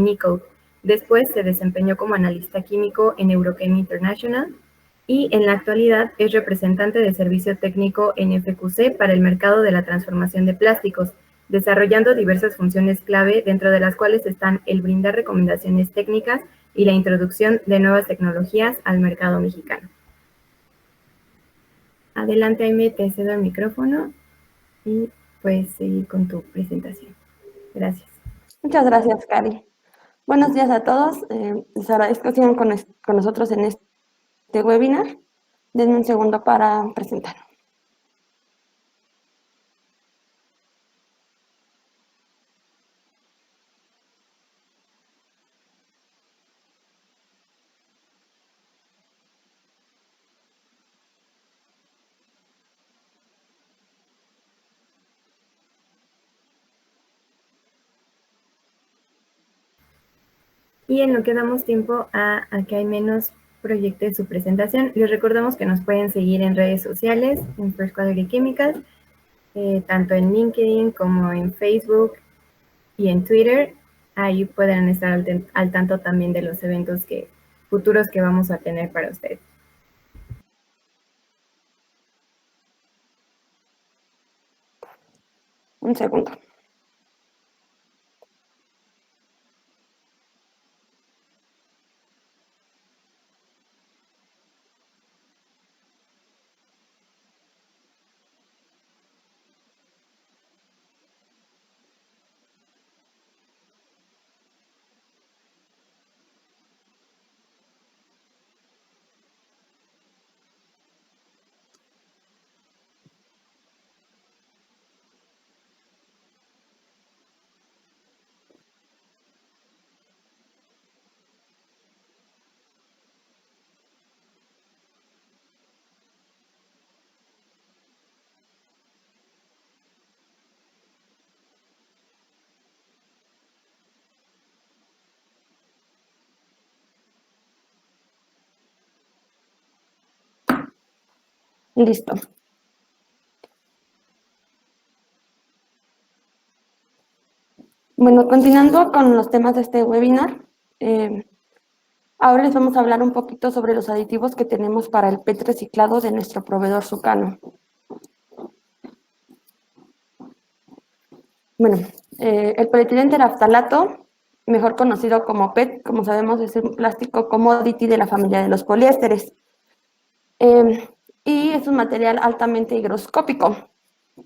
Nikkei. Después se desempeñó como analista químico en Eurochem International y en la actualidad es representante de servicio técnico en FQC para el mercado de la transformación de plásticos, desarrollando diversas funciones clave, dentro de las cuales están el brindar recomendaciones técnicas y la introducción de nuevas tecnologías al mercado mexicano. Adelante, Aime, te cedo el micrófono y puedes seguir con tu presentación. Gracias. Muchas gracias, Cari. Buenos días a todos. Les agradezco que sigan con nosotros en este webinar. Denme un segundo para presentar. Y en lo que damos tiempo a que Aime proyecte su presentación, les recordamos que nos pueden seguir en redes sociales, en First Quality Chemicals, tanto en LinkedIn como en Facebook y en Twitter. Ahí pueden estar al tanto también de los eventos futuros que vamos a tener para ustedes. Un segundo. Listo. Bueno, continuando con los temas de este webinar, ahora les vamos a hablar un poquito sobre los aditivos que tenemos para el PET reciclado de nuestro proveedor Sukano. Bueno, el polietileno teraftalato, mejor conocido como PET, como sabemos, es un plástico commodity de la familia de los poliésteres. Y es un material altamente higroscópico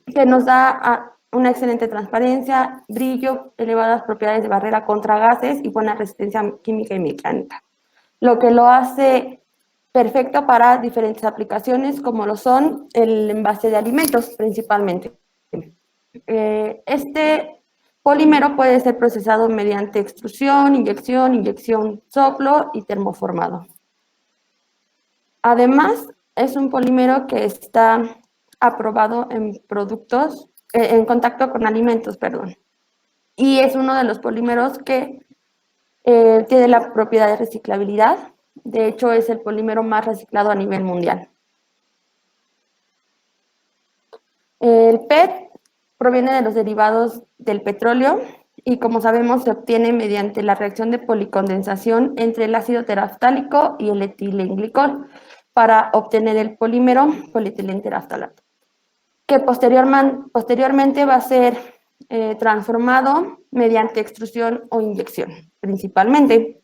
que nos da una excelente transparencia, brillo, elevadas propiedades de barrera contra gases y buena resistencia química y mecánica, lo que lo hace perfecto para diferentes aplicaciones como lo son el envase de alimentos principalmente. Este polímero puede ser procesado mediante extrusión, inyección, soplo y termoformado. Además, es un polímero que está aprobado en productos, en contacto con alimentos, perdón. Y es uno de los polímeros que tiene la propiedad de reciclabilidad. De hecho, es el polímero más reciclado a nivel mundial. El PET proviene de los derivados del petróleo y, como sabemos, se obtiene mediante la reacción de policondensación entre el ácido teraftálico y el etilenglicol para obtener el polímero polietileno teraftalato, que posteriormente va a ser transformado mediante extrusión o inyección, principalmente.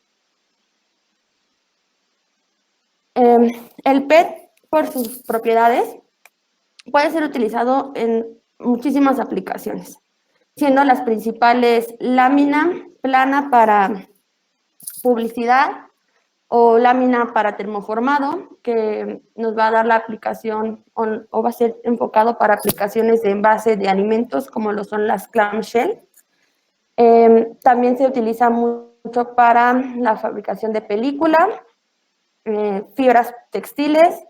El PET, por sus propiedades, puede ser utilizado en muchísimas aplicaciones, siendo las principales lámina plana para publicidad o lámina para termoformado, que nos va a dar la aplicación o va a ser enfocado para aplicaciones de envase de alimentos como lo son las clamshell. También se utiliza mucho para la fabricación de película, fibras textiles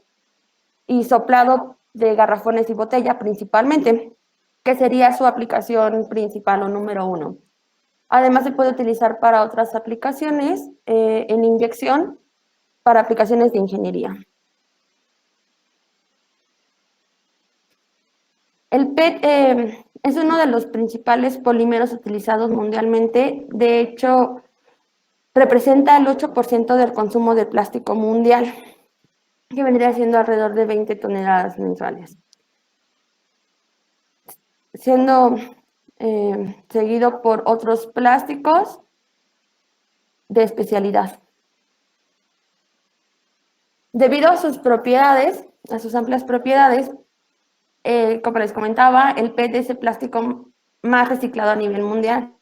y soplado de garrafones y botella principalmente, que sería su aplicación principal o número uno. Además, se puede utilizar para otras aplicaciones en inyección, para aplicaciones de ingeniería. El PET es uno de los principales polímeros utilizados mundialmente. De hecho, representa el 8% del consumo de plástico mundial, que vendría siendo alrededor de 20 toneladas mensuales, siendo seguido por otros plásticos de especialidad. Debido a sus propiedades, a sus amplias propiedades, como les comentaba, el PET es el plástico más reciclado a nivel mundial.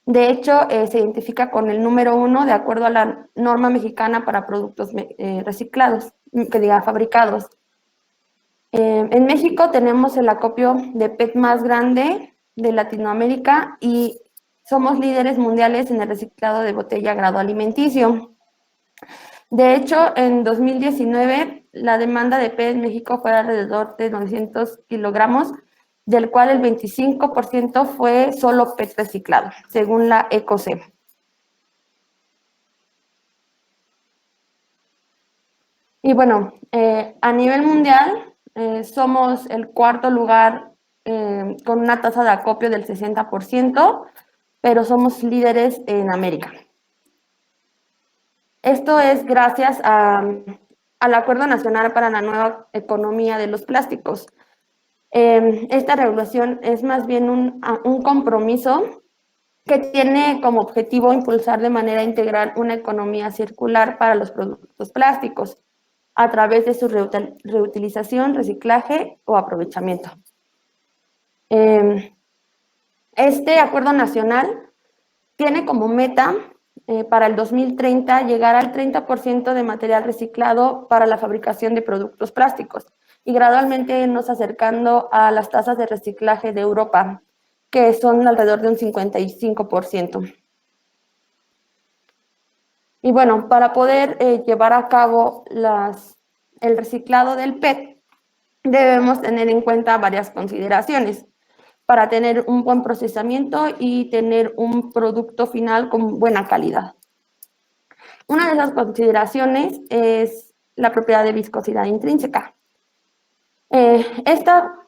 De hecho, se identifica con el número 1 de acuerdo a la norma mexicana para productos reciclados, que diga fabricados. En México tenemos el acopio de PET más grande de Latinoamérica y somos líderes mundiales en el reciclado de botella grado alimenticio. De hecho, en 2019, la demanda de PET en México fue alrededor de 900 kilogramos, del cual el 25% fue solo PET reciclado, según la ECOCE. Y bueno, a nivel mundial, somos el cuarto lugar con una tasa de acopio del 60%, pero somos líderes en América. Esto es gracias al Acuerdo Nacional para la Nueva Economía de los Plásticos. Esta regulación es más bien un compromiso que tiene como objetivo impulsar de manera integral una economía circular para los productos plásticos a través de su reutilización, reciclaje o aprovechamiento. Este acuerdo nacional tiene como meta para el 2030 llegar al 30% de material reciclado para la fabricación de productos plásticos y gradualmente irnos acercando a las tasas de reciclaje de Europa, que son alrededor de un 55%. Y bueno, para poder llevar a cabo el reciclado del PET, debemos tener en cuenta varias consideraciones para tener un buen procesamiento y tener un producto final con buena calidad. Una de esas consideraciones es la propiedad de viscosidad intrínseca. Esta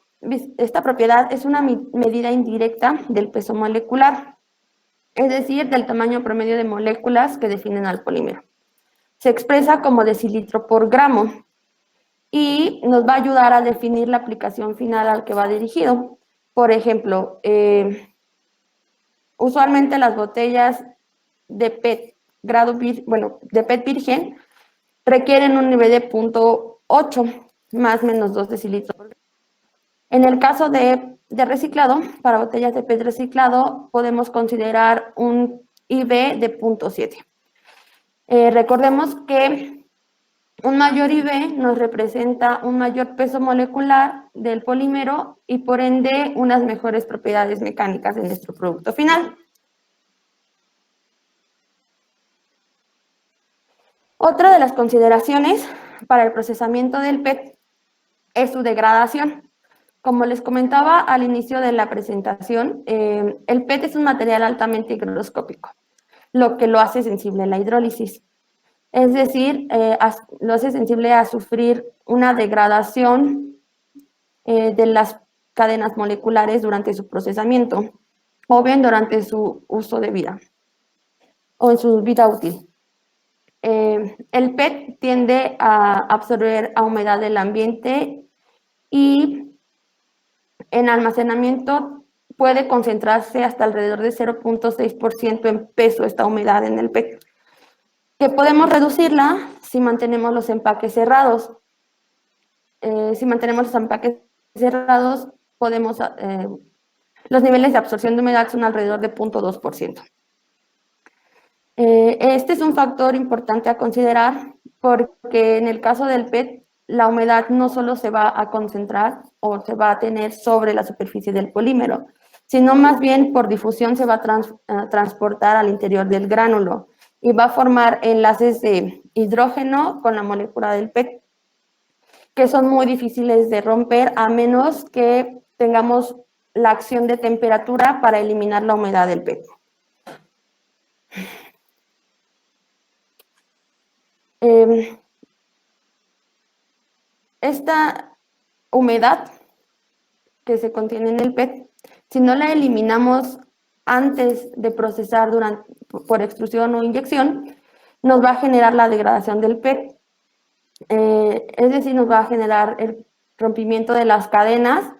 propiedad es una medida indirecta del peso molecular, es decir, del tamaño promedio de moléculas que definen al polímero. Se expresa como decilitro por gramo y nos va a ayudar a definir la aplicación final al que va dirigido. Por ejemplo, usualmente las botellas de PET de PET virgen requieren un nivel de 0.8 más menos 2 decilitros. En el caso de reciclado, para botellas de PET reciclado, podemos considerar un IB de 0.7. Recordemos que un mayor IB nos representa un mayor peso molecular del polímero y por ende unas mejores propiedades mecánicas de nuestro producto final. Otra de las consideraciones para el procesamiento del PET es su degradación. Como les comentaba al inicio de la presentación, el PET es un material altamente higroscópico, lo que lo hace sensible a la hidrólisis. Es decir, lo hace sensible a sufrir una degradación de las cadenas moleculares durante su procesamiento o bien durante su uso de vida o en su vida útil. El PET tiende a absorber a humedad del ambiente y en almacenamiento puede concentrarse hasta alrededor de 0.6% en peso esta humedad en el PET, que podemos reducirla si mantenemos los empaques cerrados. Si mantenemos los empaques cerrados, los niveles de absorción de humedad son alrededor de 0.2%. Este es un factor importante a considerar porque en el caso del PET, la humedad no solo se va a concentrar o se va a tener sobre la superficie del polímero, sino más bien por difusión se va a transportar al interior del gránulo y va a formar enlaces de hidrógeno con la molécula del PET, que son muy difíciles de romper a menos que tengamos la acción de temperatura para eliminar la humedad del PET. Esta humedad que se contiene en el PET, si no la eliminamos antes de procesar por extrusión o inyección, nos va a generar la degradación del PET. Es decir, nos va a generar el rompimiento de las cadenas,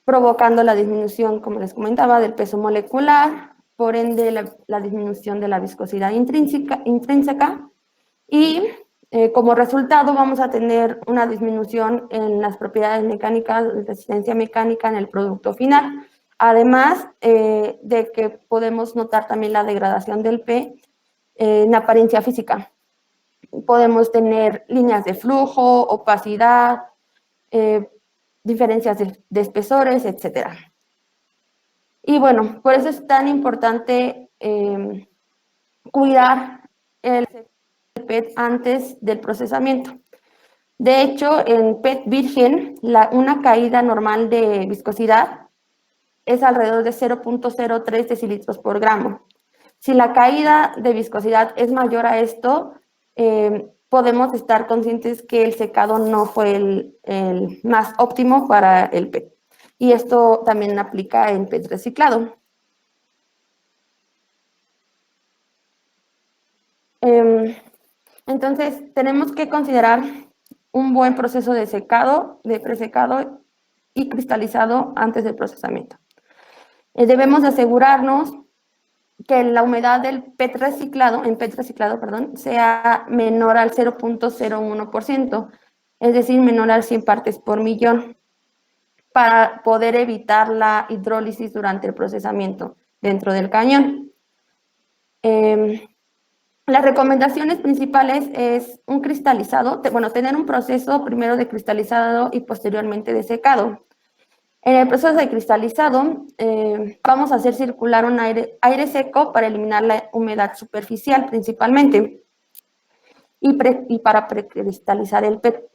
provocando la disminución, como les comentaba, del peso molecular, por ende la disminución de la viscosidad intrínseca y como resultado vamos a tener una disminución en las propiedades mecánicas, de resistencia mecánica en el producto final. Además de que podemos notar también la degradación del P en apariencia física. Podemos tener líneas de flujo, opacidad, diferencias de espesores, etc. Y bueno, por eso es tan importante cuidar el PET antes del procesamiento. De hecho, en PET virgen, una caída normal de viscosidad es alrededor de 0.03 decilitros por gramo. Si la caída de viscosidad es mayor a esto, podemos estar conscientes que el secado no fue el más óptimo para el PET. Y esto también aplica en PET reciclado. Entonces, tenemos que considerar un buen proceso de secado, de presecado y cristalizado antes del procesamiento. Debemos asegurarnos que la humedad del PET reciclado, sea menor al 0.01%, es decir, menor al 100 partes por millón, para poder evitar la hidrólisis durante el procesamiento dentro del cañón. Las recomendaciones principales es un cristalizado, tener un proceso primero de cristalizado y posteriormente de secado. En el proceso de cristalizado vamos a hacer circular un aire seco para eliminar la humedad superficial principalmente y para precristalizar el PET.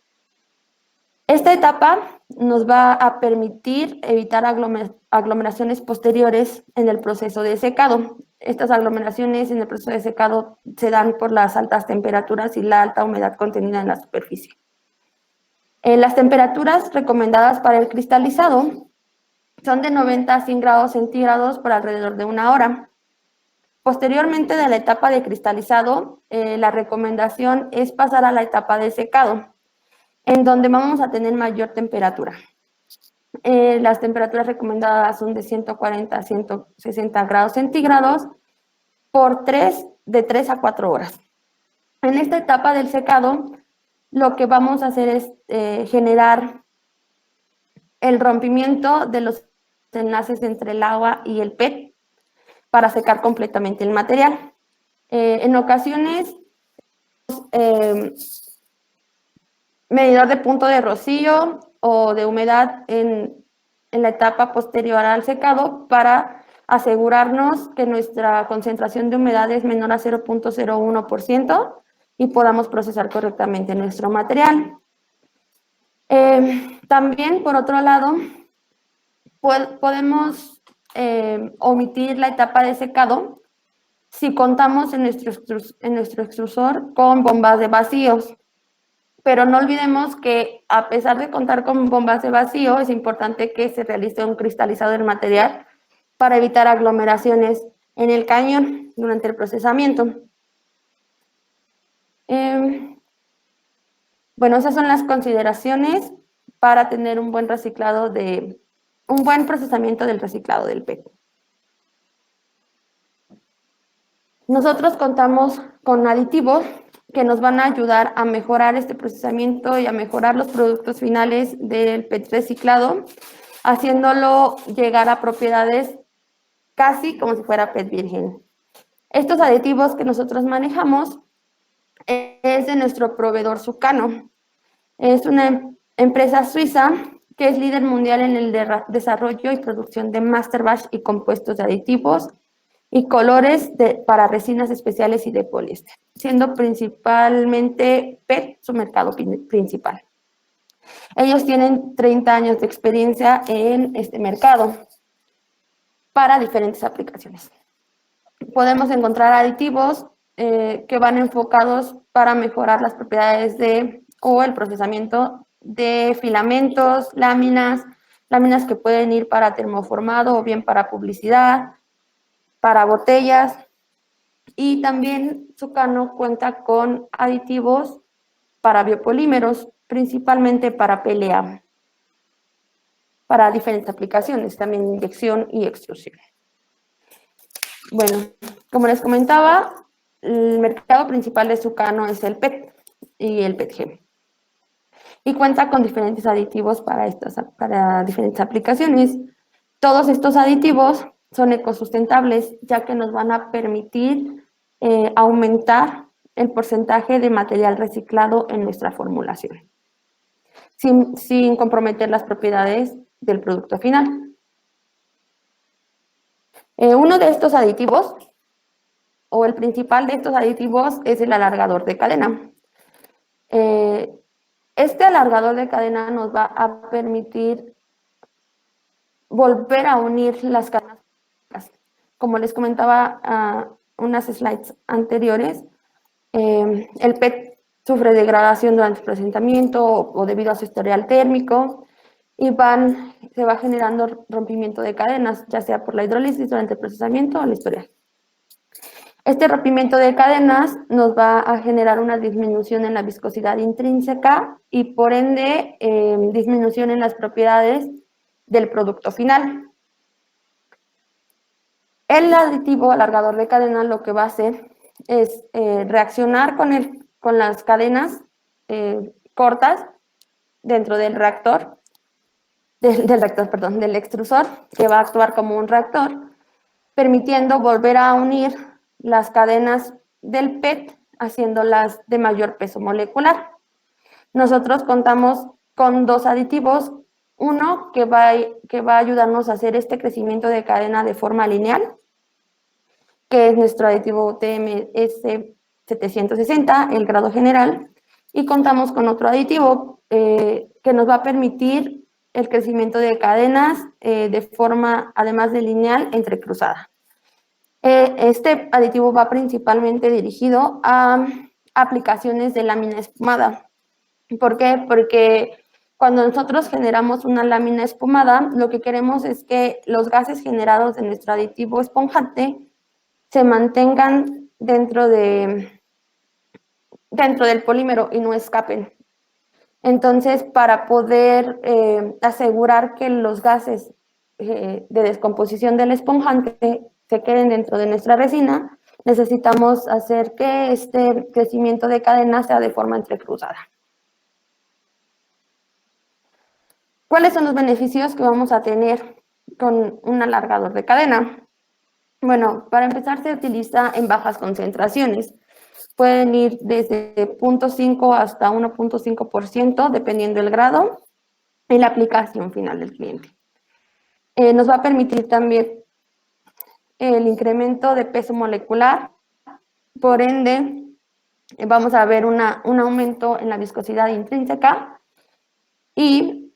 Esta etapa nos va a permitir evitar aglomeraciones posteriores en el proceso de secado. Estas aglomeraciones en el proceso de secado se dan por las altas temperaturas y la alta humedad contenida en la superficie. Las temperaturas recomendadas para el cristalizado son de 90 a 100 grados centígrados por alrededor de 1 hora. Posteriormente de la etapa de cristalizado, la recomendación es pasar a la etapa de secado, en donde vamos a tener mayor temperatura. Las temperaturas recomendadas son de 140 a 160 grados centígrados de 3 a 4 horas. En esta etapa del secado, lo que vamos a hacer es generar el rompimiento de los enlaces entre el agua y el PET para secar completamente el material. En ocasiones, medidor de punto de rocío o de humedad en la etapa posterior al secado para asegurarnos que nuestra concentración de humedad es menor a 0.01% y podamos procesar correctamente nuestro material. También, por otro lado, podemos omitir la etapa de secado si contamos en nuestro extrusor con bombas de vacíos. Pero no olvidemos que a pesar de contar con bombas de vacío, es importante que se realice un cristalizado del material para evitar aglomeraciones en el cañón durante el procesamiento. Bueno, esas son las consideraciones para tener un buen procesamiento del reciclado del PET. Nosotros contamos con aditivos que nos van a ayudar a mejorar este procesamiento y a mejorar los productos finales del PET reciclado, haciéndolo llegar a propiedades casi como si fuera PET virgen. Estos aditivos que nosotros manejamos es de nuestro proveedor Sukano. Es una empresa suiza que es líder mundial en el desarrollo y producción de master batch y compuestos de aditivos y colores para resinas especiales y de poliéster, siendo principalmente PET su mercado principal. Ellos tienen 30 años de experiencia en este mercado para diferentes aplicaciones. Podemos encontrar aditivos que van enfocados para mejorar las propiedades o el procesamiento de filamentos, láminas que pueden ir para termoformado o bien para publicidad, para botellas, y también Sukano cuenta con aditivos para biopolímeros, principalmente para PLA, para diferentes aplicaciones, también inyección y extrusión. Bueno, como les comentaba, el mercado principal de Sukano es el PET y el PETG. Y cuenta con diferentes aditivos para diferentes aplicaciones. Todos estos aditivos son ecosustentables, ya que nos van a permitir aumentar el porcentaje de material reciclado en nuestra formulación, sin comprometer las propiedades del producto final. Uno de estos aditivos, o el principal de estos aditivos, es el alargador de cadena. Este alargador de cadena nos va a permitir volver a unir las cadenas. Como les comentaba unas slides anteriores, el PET sufre degradación durante el procesamiento o debido a su historial térmico, y se va generando rompimiento de cadenas, ya sea por la hidrólisis durante el procesamiento o la historial. Este rompimiento de cadenas nos va a generar una disminución en la viscosidad intrínseca y por ende disminución en las propiedades del producto final. El aditivo alargador de cadena lo que va a hacer es reaccionar con las cadenas cortas dentro del reactor, del extrusor, que va a actuar como un reactor, permitiendo volver a unir las cadenas del PET, haciéndolas de mayor peso molecular. Nosotros contamos con dos aditivos, uno que va a ayudarnos a hacer este crecimiento de cadena de forma lineal, que es nuestro aditivo TMS 760, el grado general, y contamos con otro aditivo que nos va a permitir el crecimiento de cadenas de forma, además de lineal, entrecruzada. Este aditivo va principalmente dirigido a aplicaciones de lámina espumada. ¿Por qué? Porque cuando nosotros generamos una lámina espumada, lo que queremos es que los gases generados de nuestro aditivo esponjante se mantengan dentro del polímero y no escapen. Entonces, para poder asegurar que los gases de descomposición del esponjante se queden dentro de nuestra resina, necesitamos hacer que este crecimiento de cadena sea de forma entrecruzada. ¿Cuáles son los beneficios que vamos a tener con un alargador de cadena? Bueno, para empezar se utiliza en bajas concentraciones. Pueden ir desde 0.5 hasta 1.5%, dependiendo del grado y la aplicación final del cliente. Nos va a permitir también el incremento de peso molecular. Por ende, vamos a ver un aumento en la viscosidad intrínseca y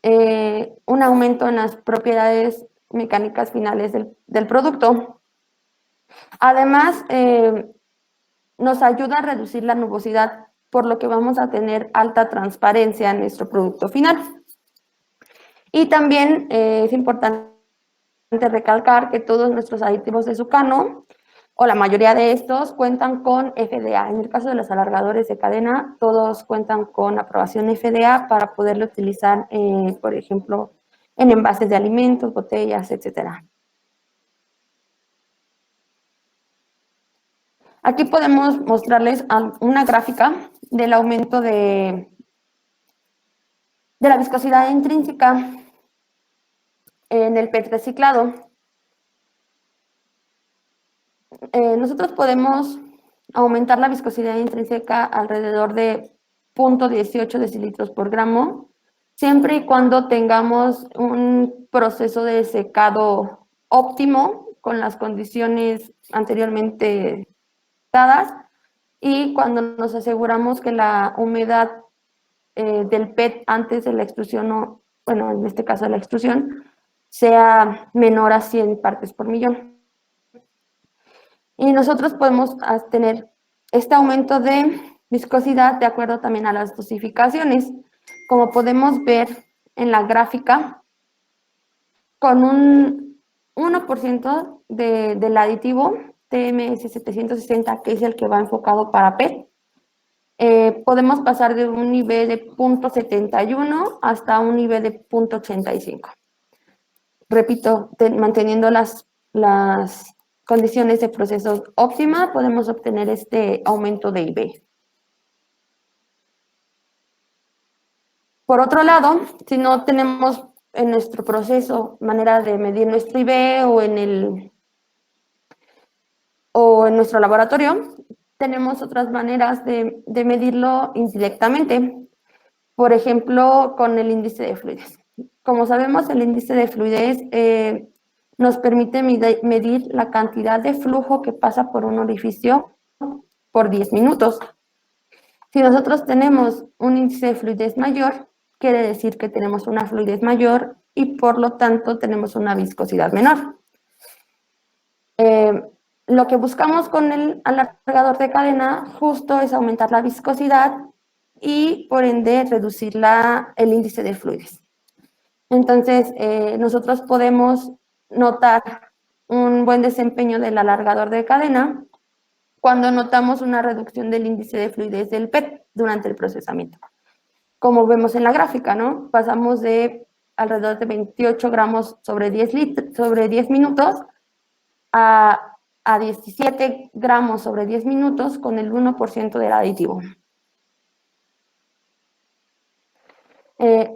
un aumento en las propiedades mecánicas finales del producto. Además, nos ayuda a reducir la nubosidad, por lo que vamos a tener alta transparencia en nuestro producto final. Y también es importante recalcar que todos nuestros aditivos de Sukano, o la mayoría de estos, cuentan con FDA. En el caso de los alargadores de cadena, todos cuentan con aprobación FDA para poderlo utilizar, por ejemplo, en envases de alimentos, botellas, etcétera. Aquí podemos mostrarles una gráfica del aumento de la viscosidad intrínseca en el PET reciclado. Nosotros podemos aumentar la viscosidad intrínseca alrededor de 0.18 decilitros por gramo, siempre y cuando tengamos un proceso de secado óptimo con las condiciones anteriormente dadas y cuando nos aseguramos que la humedad del PET antes de la extrusión, bueno, en este caso la extrusión, sea menor a 100 partes por millón. Y nosotros podemos tener este aumento de viscosidad de acuerdo también a las dosificaciones. Como podemos ver en la gráfica, con un 1% del aditivo TMS 760, que es el que va enfocado para PET, podemos pasar de un nivel de 0.71 hasta un nivel de 0.85. Repito, manteniendo las condiciones de proceso óptima, podemos obtener este aumento de IB. Por otro lado, si no tenemos en nuestro proceso manera de medir nuestro IB o en nuestro laboratorio, tenemos otras maneras de medirlo indirectamente. Por ejemplo, con el índice de fluidez. Como sabemos, el índice de fluidez nos permite medir la cantidad de flujo que pasa por un orificio por 10 minutos. Si nosotros tenemos un índice de fluidez mayor, quiere decir que tenemos una fluidez mayor y por lo tanto tenemos una viscosidad menor. Lo que buscamos con el alargador de cadena justo es aumentar la viscosidad y por ende reducir el índice de fluidez. Entonces, nosotros podemos notar un buen desempeño del alargador de cadena cuando notamos una reducción del índice de fluidez del PET durante el procesamiento. Como vemos en la gráfica, ¿no? Pasamos de alrededor de 28 gramos sobre 10 minutos a 17 gramos sobre 10 minutos con el 1% del aditivo.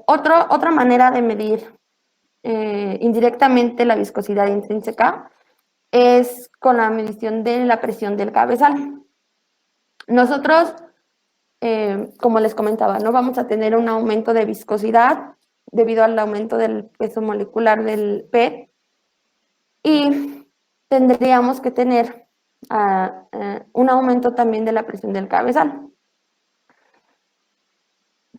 Otra manera de medir indirectamente la viscosidad intrínseca es con la medición de la presión del cabezal. Nosotros, como les comentaba, no vamos a tener un aumento de viscosidad debido al aumento del peso molecular del PET y tendríamos que tener un aumento también de la presión del cabezal.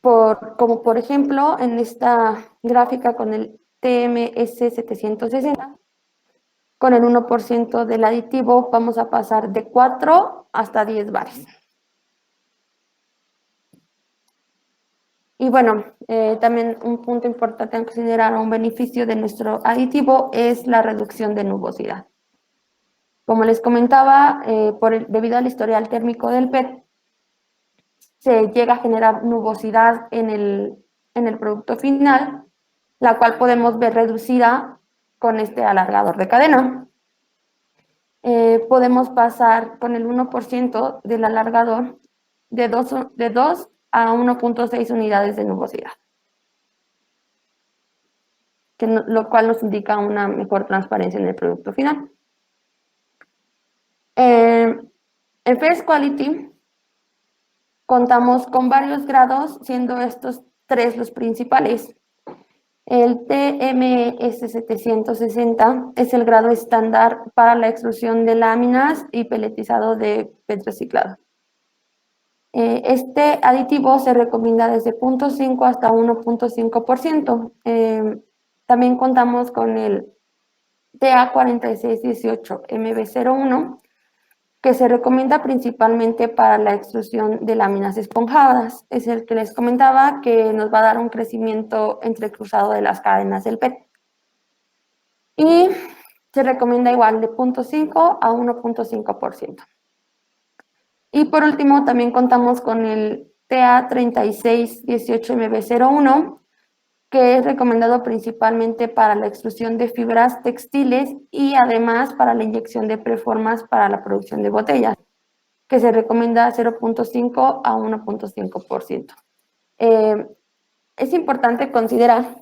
Como por ejemplo en esta gráfica con el TMS 760, con el 1% del aditivo vamos a pasar de 4 hasta 10 bares. Y bueno, también un punto importante a considerar, un beneficio de nuestro aditivo es la reducción de nubosidad. Como les comentaba, debido al historial térmico del PET, se llega a generar nubosidad en el producto final, la cual podemos ver reducida con este alargador de cadena. Podemos pasar con el 1% del alargador de 2 a 1.6 unidades de nubosidad, lo cual nos indica una mejor transparencia en el producto final. En First Quality contamos con varios grados, siendo estos 3 los principales. El TMS 760 es el grado estándar para la extrusión de láminas y peletizado de PET reciclado. Este aditivo se recomienda desde 0.5 hasta 1.5%. También contamos con el TA4618MB01, que se recomienda principalmente para la extrusión de láminas esponjadas. Es el que les comentaba que nos va a dar un crecimiento entrecruzado de las cadenas del PET. Y se recomienda igual de 0.5 a 1.5%. Y por último, también contamos con el TA3618MB01, que es recomendado principalmente para la extrusión de fibras textiles y además para la inyección de preformas para la producción de botellas, que se recomienda 0.5 a 1.5%. Es importante considerar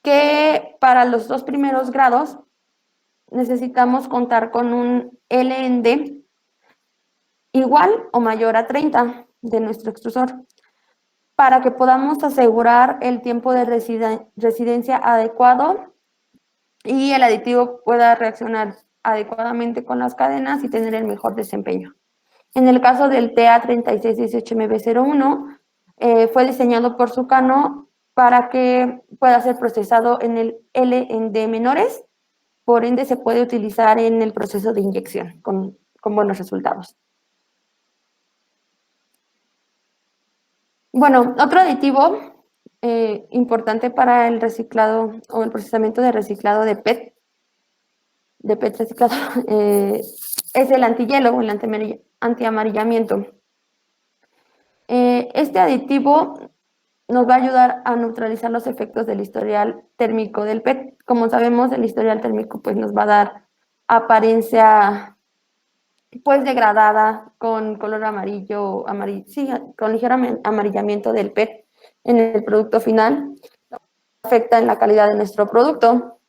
que para los 2 primeros grados necesitamos contar con un LND igual o mayor a 30 de nuestro extrusor para que podamos asegurar el tiempo de residencia adecuado y el aditivo pueda reaccionar adecuadamente con las cadenas y tener el mejor desempeño. En el caso del TA3618MB01, fue diseñado por Sukano para que pueda ser procesado en el LND menores, por ende se puede utilizar en el proceso de inyección con buenos resultados. Bueno, otro aditivo importante para el reciclado o el procesamiento de reciclado de PET de PET reciclado es el antihielo o el antiamarillamiento. Este aditivo nos va a ayudar a neutralizar los efectos del historial térmico del PET. Como sabemos, el historial térmico pues, nos va a dar apariencia pues degradada con color amarillo, sí, con ligero amarillamiento del PET en el producto final, afecta en la calidad de nuestro producto.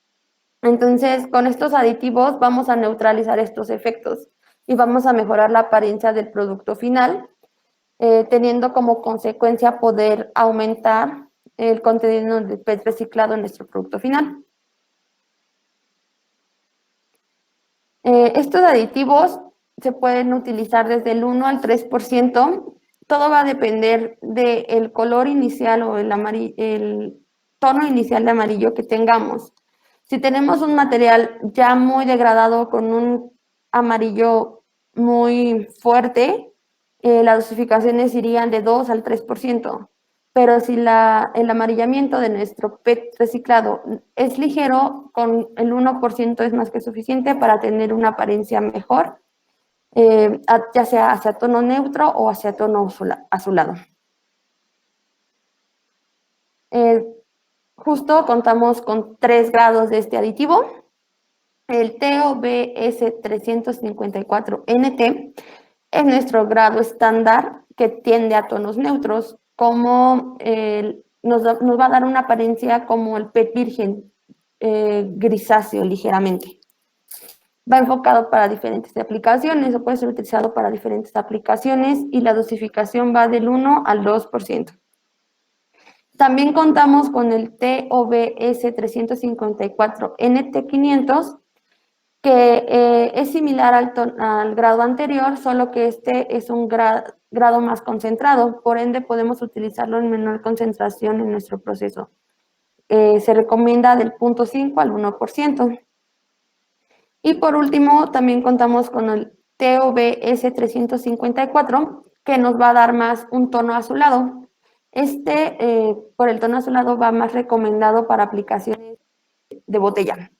Entonces, con estos aditivos vamos a neutralizar estos efectos y vamos a mejorar la apariencia del producto final, teniendo como consecuencia poder aumentar el contenido de PET reciclado en nuestro producto final. Estos aditivos se pueden utilizar desde el 1 al 3%. Todo va a depender del color inicial o el tono inicial de amarillo que tengamos. Si tenemos un material ya muy degradado con un amarillo muy fuerte, las dosificaciones irían de 2 al 3%. Pero si el amarillamiento de nuestro PET reciclado es ligero, con el 1% es más que suficiente para tener una apariencia mejor, ya sea hacia tono neutro o hacia tono azulado. Justo contamos con 3 grados de este aditivo. El TOBS 354NT es nuestro grado estándar que tiende a tonos neutros, como nos va a dar una apariencia como el PET virgen, grisáceo ligeramente. Va enfocado para diferentes aplicaciones o puede ser utilizado para diferentes aplicaciones y la dosificación va del 1 al 2%. También contamos con el TOBS 354NT500, que es similar al grado anterior, solo que este es un grado más concentrado, por ende podemos utilizarlo en menor concentración en nuestro proceso. Se recomienda del 0.5 al 1%. Y por último, también contamos con el TOBS 354, que nos va a dar más un tono azulado. Por el tono azulado, va más recomendado para aplicaciones de botella.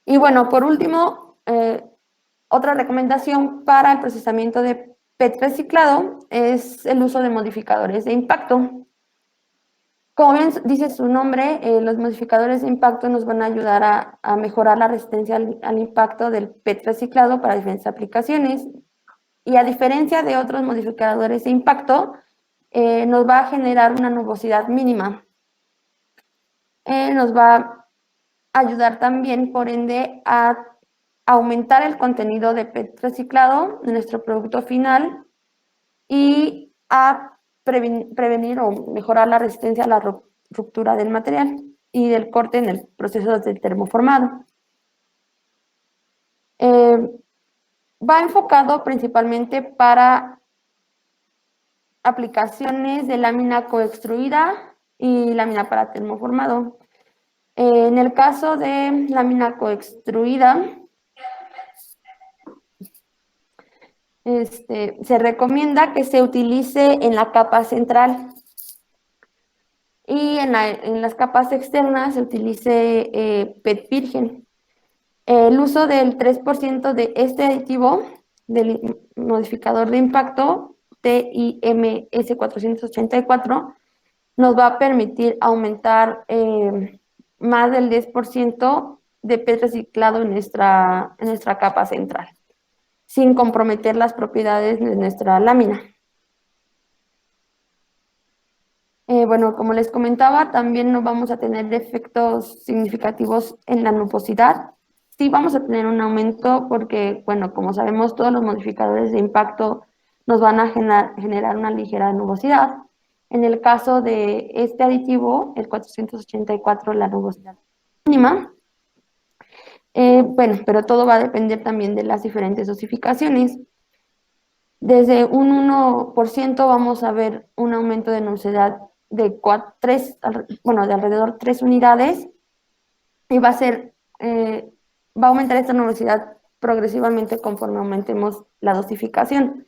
Y bueno, por último, otra recomendación para el procesamiento de PET reciclado es el uso de modificadores de impacto. Como bien dice su nombre, los modificadores de impacto nos van a ayudar a mejorar la resistencia al impacto del PET reciclado para diferentes aplicaciones. Y a diferencia de otros modificadores de impacto, nos va a generar una nubosidad mínima. Nos va a ayudar también, por ende, a aumentar el contenido de PET reciclado de nuestro producto final y a prevenir o mejorar la resistencia a la ruptura del material y del corte en el proceso de termoformado. Va enfocado principalmente para aplicaciones de lámina coextruida y lámina para termoformado. En el caso de lámina coextruida, se recomienda que se utilice en la capa central y en las capas externas se utilice PET virgen. El uso del 3% de este aditivo, del modificador de impacto TIMS 484, nos va a permitir aumentar más del 10% de PET reciclado en nuestra capa central, sin comprometer las propiedades de nuestra lámina. Bueno, como les comentaba, también no vamos a tener efectos significativos en la nubosidad. Sí vamos a tener un aumento porque, bueno, como sabemos, todos los modificadores de impacto nos van a generar una ligera nubosidad. En el caso de este aditivo, el 484, la nubosidad mínima. Bueno, pero todo va a depender también de las diferentes dosificaciones. Desde un 1% vamos a ver un aumento de nubosidad de alrededor de 3 unidades y va a aumentar esta nubosidad progresivamente conforme aumentemos la dosificación.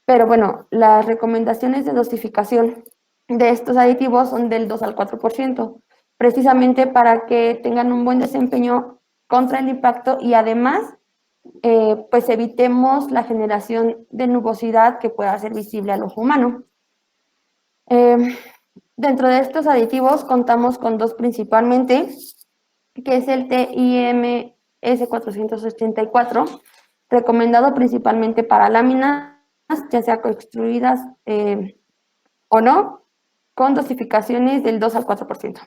Pero bueno, las recomendaciones de dosificación de estos aditivos son del 2 al 4%. precisamente para que tengan un buen desempeño contra el impacto y además pues evitemos la generación de nubosidad que pueda ser visible al ojo humano. Dentro de estos aditivos contamos con dos principalmente, que es el TIMS 484, recomendado principalmente para láminas, ya sea construidas o no, con dosificaciones del 2 al 4%.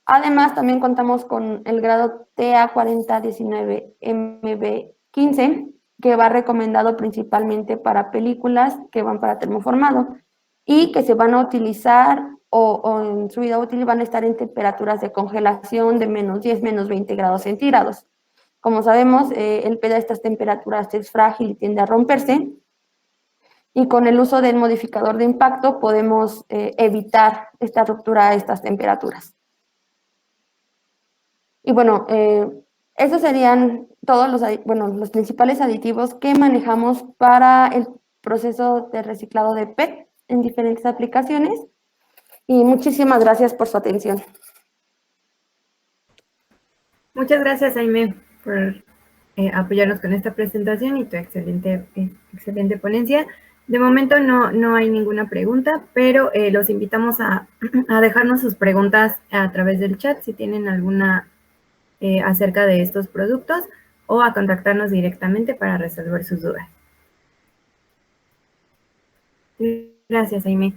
Además, también contamos con el grado TA4019MB15, que va recomendado principalmente para películas que van para termoformado y que se van a utilizar o en su vida útil van a estar en temperaturas de congelación de -10, -20 grados centígrados. Como sabemos, el PET a estas temperaturas es frágil y tiende a romperse, y con el uso del modificador de impacto podemos evitar esta ruptura a estas temperaturas. Y bueno, esos serían todos los principales aditivos que manejamos para el proceso de reciclado de PET en diferentes aplicaciones. Y muchísimas gracias por su atención. Muchas gracias, Jaime, por apoyarnos con esta presentación y tu excelente ponencia. De momento no hay ninguna pregunta, pero los invitamos a dejarnos sus preguntas a través del chat si tienen alguna acerca de estos productos o a contactarnos directamente para resolver sus dudas. Gracias, Jaime.